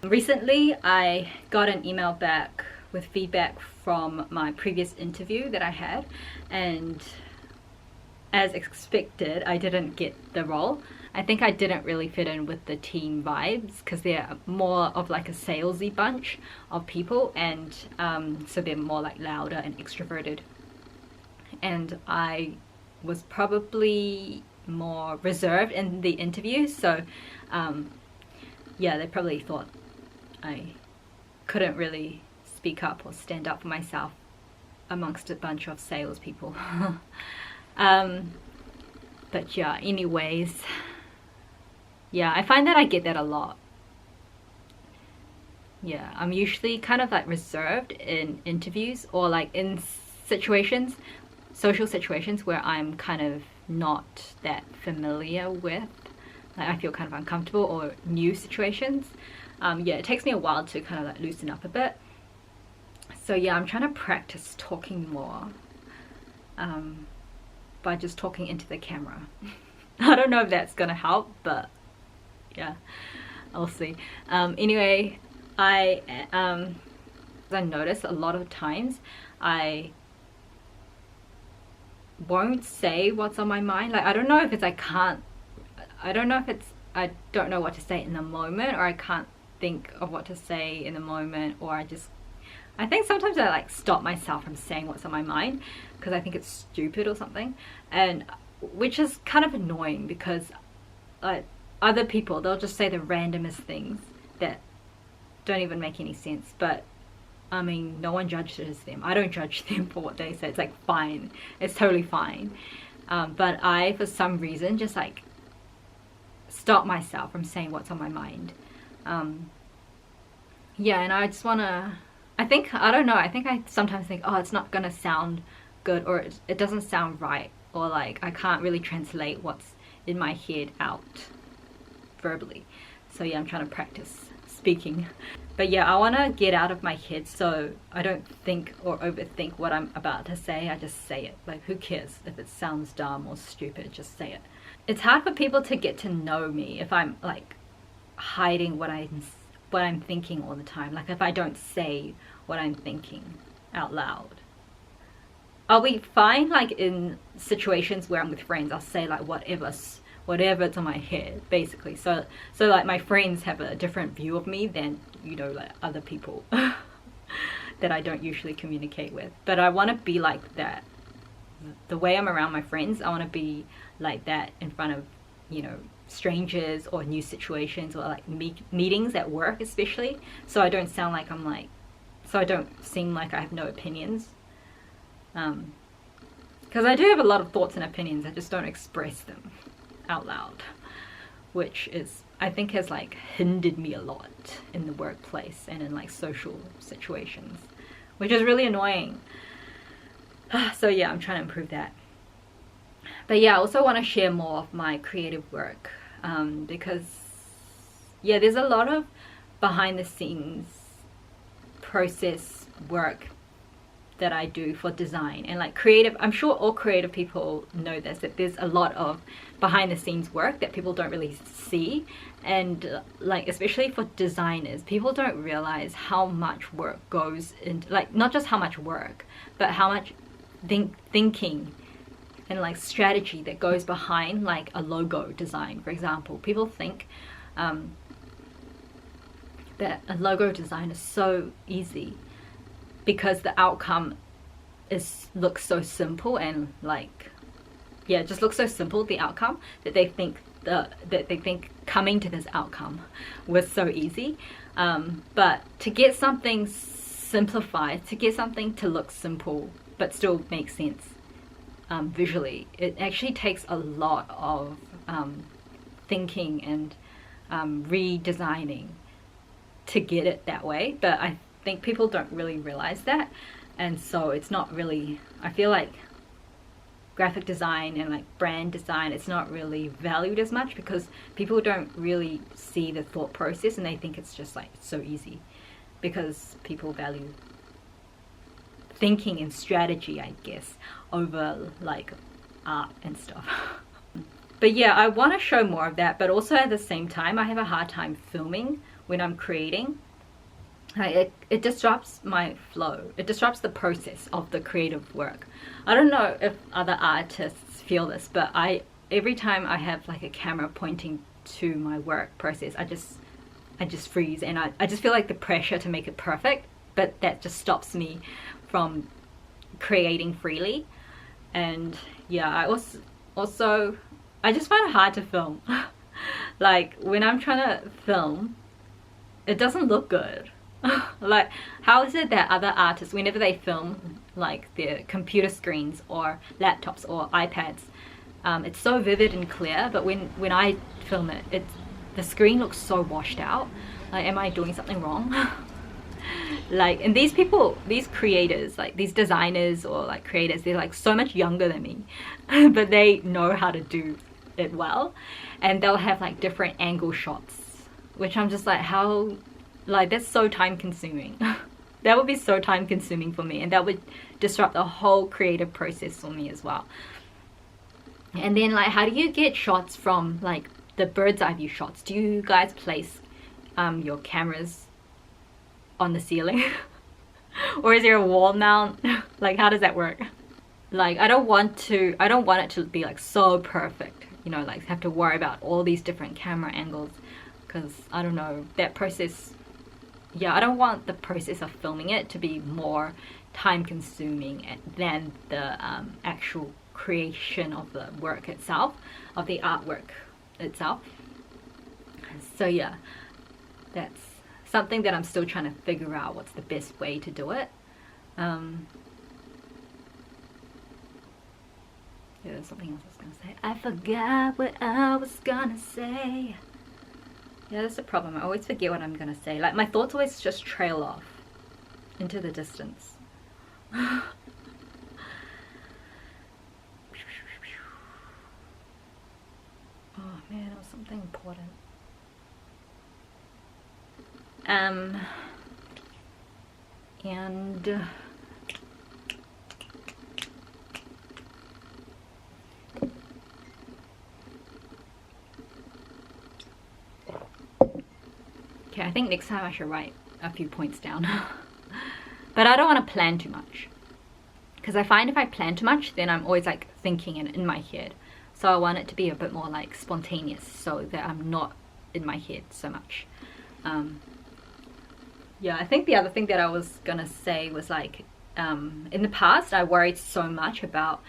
Recently, I got an email back with feedback from my previous interview that I had, and as expected, I didn't get the role. I think I didn't really fit in with the team vibes because they're more of like a salesy bunch of people, and so they're more like louder and extroverted. And I was probably more reserved in the interview, so yeah, they probably thought I couldn't really speak up or stand up for myself amongst a bunch of salespeople. But yeah, anyways, yeah, I find that I get that a lot. Yeah, I'm usually kind of like reserved in interviews or like in situations, social situations where I'm kind of not that familiar with. Like I feel kind of uncomfortable, or new situations. Yeah, it takes me a while to kind of like loosen up a bit. So yeah, I'm trying to practice talking more by just talking into the camera. I don't know if that's gonna help, but yeah, I'll see. Anyway, I notice a lot of times I won't say what's on my mind. Like I don't know if it's I don't know if it's I don't know what to say in the moment, or I can't think of what to say in the moment, or I think sometimes I like stop myself from saying what's on my mind because I think it's stupid or something, and which is kind of annoying because other people, they'll just say the randomest things that don't even make any sense. But I mean, no one judges them. I don't judge them for what they say. It's like fine, it's totally fine. But I, for some reason, just like stop myself from saying what's on my mind. Yeah, and I just wanna, I don't know, I think I sometimes think, oh, it's not gonna sound good, or it doesn't sound right, or like I can't really translate what's in my head out verbally. So yeah, I'm trying to practice speaking. But yeah, I want to get out of my head so I don't think or overthink what I'm about to say. I just say it. Like, who cares if it sounds dumb or stupid? Just say it. It's hard for people to get to know me if I'm like hiding what I'm thinking all the time. Like if I don't say what I'm thinking out loud. I'll be fine like in situations where I'm with friends. I'll say like whatever's on my head, basically. So like my friends have a different view of me than, you know, like other people that I don't usually communicate with. But I want to be like that. The way I'm around my friends, I want to be like that in front of, you know, strangers or new situations, or like meetings at work especially. So I don't sound like so I don't seem like I have no opinions. Because I do have a lot of thoughts and opinions, I just don't express them out loud, which is, I think, has like hindered me a lot in the workplace and in like social situations, which is really annoying. So yeah, I'm trying to improve that. But yeah, I also want to share more of my creative work, because yeah, there's a lot of behind the scenes process work that I do for design and like creative. I'm sure all creative people know this, that there's a lot of behind the scenes work that people don't really see. And like especially for designers, people don't realize how much work goes into, like, not just how much work, but how much thinking and like strategy that goes behind like a logo design, for example. People think that a logo design is so easy because the outcome looks so simple, and like, yeah, it just looks so simple, the outcome, that they think coming to this outcome was so easy. But to get something simplified, to get something to look simple but still make sense visually, it actually takes a lot of thinking and redesigning to get it that way. But I think people don't really realize that, and so it's not really, I feel like graphic design and like brand design, it's not really valued as much because people don't really see the thought process, and they think it's just like so easy because people value thinking and strategy, I guess, over like art and stuff. But yeah, I want to show more of that, but also at the same time I have a hard time filming when I'm creating. It disrupts my flow. It disrupts the process of the creative work. I don't know if other artists feel this, but every time I have like a camera pointing to my work process, I just freeze, and I just feel like the pressure to make it perfect, but that just stops me from creating freely. And yeah, I also I just find it hard to film. Like when I'm trying to film, it doesn't look good. Like, how is it that other artists, whenever they film like their computer screens or laptops or iPads, it's so vivid and clear, but when I film it, the screen looks so washed out. Like, am I doing something wrong? Like, and these people, these creators, like these designers or like creators, they're like so much younger than me, but they know how to do it well, and they'll have like different angle shots, which I'm just like, how, like, that's so time consuming. That would be so time consuming for me, and that would disrupt the whole creative process for me as well. And then like, how do you get shots from like the bird's eye view shots? Do you guys place your cameras on the ceiling? Or is there a wall mount? Like, how does that work? Like, I don't want it to be like so perfect, you know, like have to worry about all these different camera angles, because I don't know, that process, yeah, I don't want the process of filming it to be more time consuming than the actual creation of the work itself, of the artwork itself. So yeah, that's something that I'm still trying to figure out, what's the best way to do it. Yeah, there's something else I was gonna say. I forgot what I was gonna say. Yeah, that's the problem. I always forget what I'm gonna say. Like, my thoughts always just trail off into the distance. Oh man, it was something important. And okay, I think next time I should write a few points down. But I don't want to plan too much, because I find if I plan too much, then I'm always like thinking in my head. So I want it to be a bit more like spontaneous, so that I'm not in my head so much. Yeah, I think the other thing that I was gonna say was like, in the past I worried so much about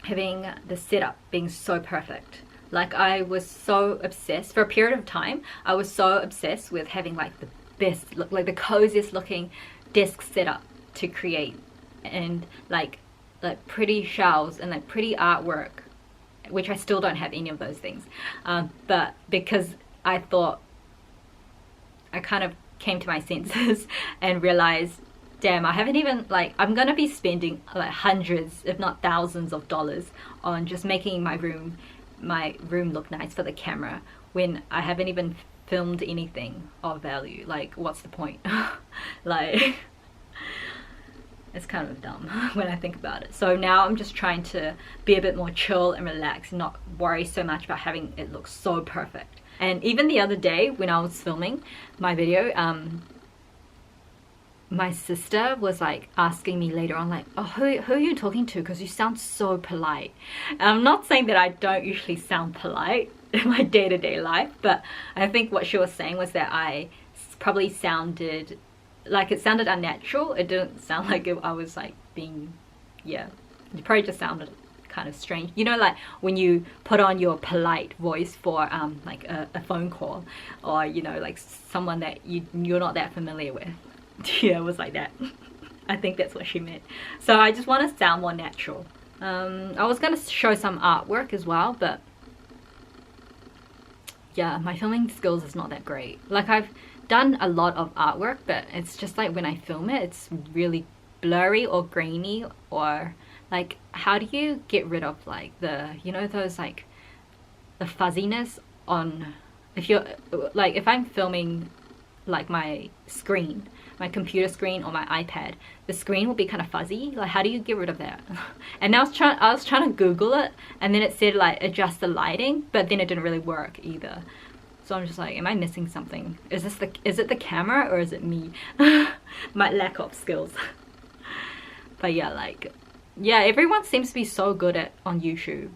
having the setup being so perfect. Like, I was so obsessed, for a period of time, I was so obsessed with having like the best look, like the coziest looking desk setup to create, and like pretty shelves and like pretty artwork, which I still don't have any of those things. But because I thought, I kind of came to my senses and realized, damn, I haven't even, like, I'm gonna be spending like hundreds if not thousands of dollars on just making my room look nice for the camera, when I haven't even filmed anything of value. Like, what's the point? Like, it's kind of dumb when I think about it. So now I'm just trying to be a bit more chill and relaxed, and not worry so much about having it look so perfect. And even the other day when I was filming my video, my sister was like asking me later on, like, oh, who are you talking to, because you sound so polite. And I'm not saying that I don't usually sound polite in my day-to-day life, but I think what she was saying was that I probably sounded like, it sounded unnatural. It didn't sound like I was like being, yeah, it probably just sounded kind of strange, you know, like when you put on your polite voice for like a phone call, or you know, like someone that you're not that familiar with. Yeah, it was like that. I think that's what she meant. So I just want to sound more natural. I was gonna show some artwork as well, but yeah, my filming skills is not that great. Like, I've done a lot of artwork, but it's just like when I film it, it's really blurry or grainy, or like, how do you get rid of like the, you know, those like the fuzziness on, if you're like, if I'm filming like my screen, my computer screen or my iPad, the screen will be kind of fuzzy. Like, how do you get rid of that? And I was trying to Google it, and then it said like adjust the lighting, but then it didn't really work either. So I'm just like, am I missing something? Is it the camera, or is it me? My lack of skills. But yeah, like, yeah, everyone seems to be so good at on YouTube,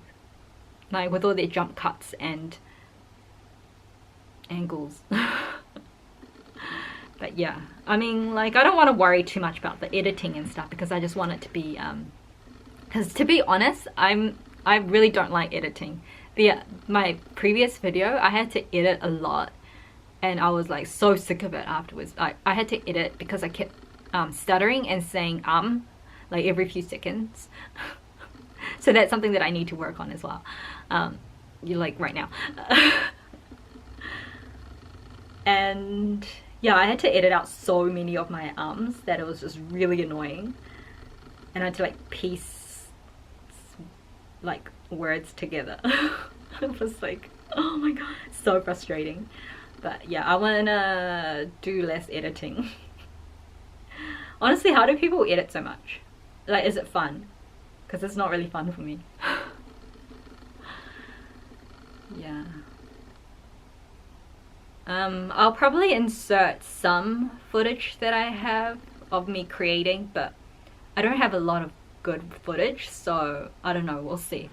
like with all their jump cuts and angles. But yeah, I mean, like, I don't want to worry too much about the editing and stuff, because I just want it to be because to be honest, I really don't like editing. My previous video, I had to edit a lot, and I was like so sick of it afterwards. I had to edit because I kept stuttering and saying like every few seconds. So that's something that I need to work on as well. You like right now. And yeah, I had to edit out so many of my that it was just really annoying, and I had to like piece like words together. It was like, oh my god, so frustrating. But yeah, I wanna do less editing. Honestly, how do people edit so much? Like, is it fun? Because it's not really fun for me. Yeah. I'll probably insert some footage that I have of me creating, but I don't have a lot of good footage, so I don't know, we'll see.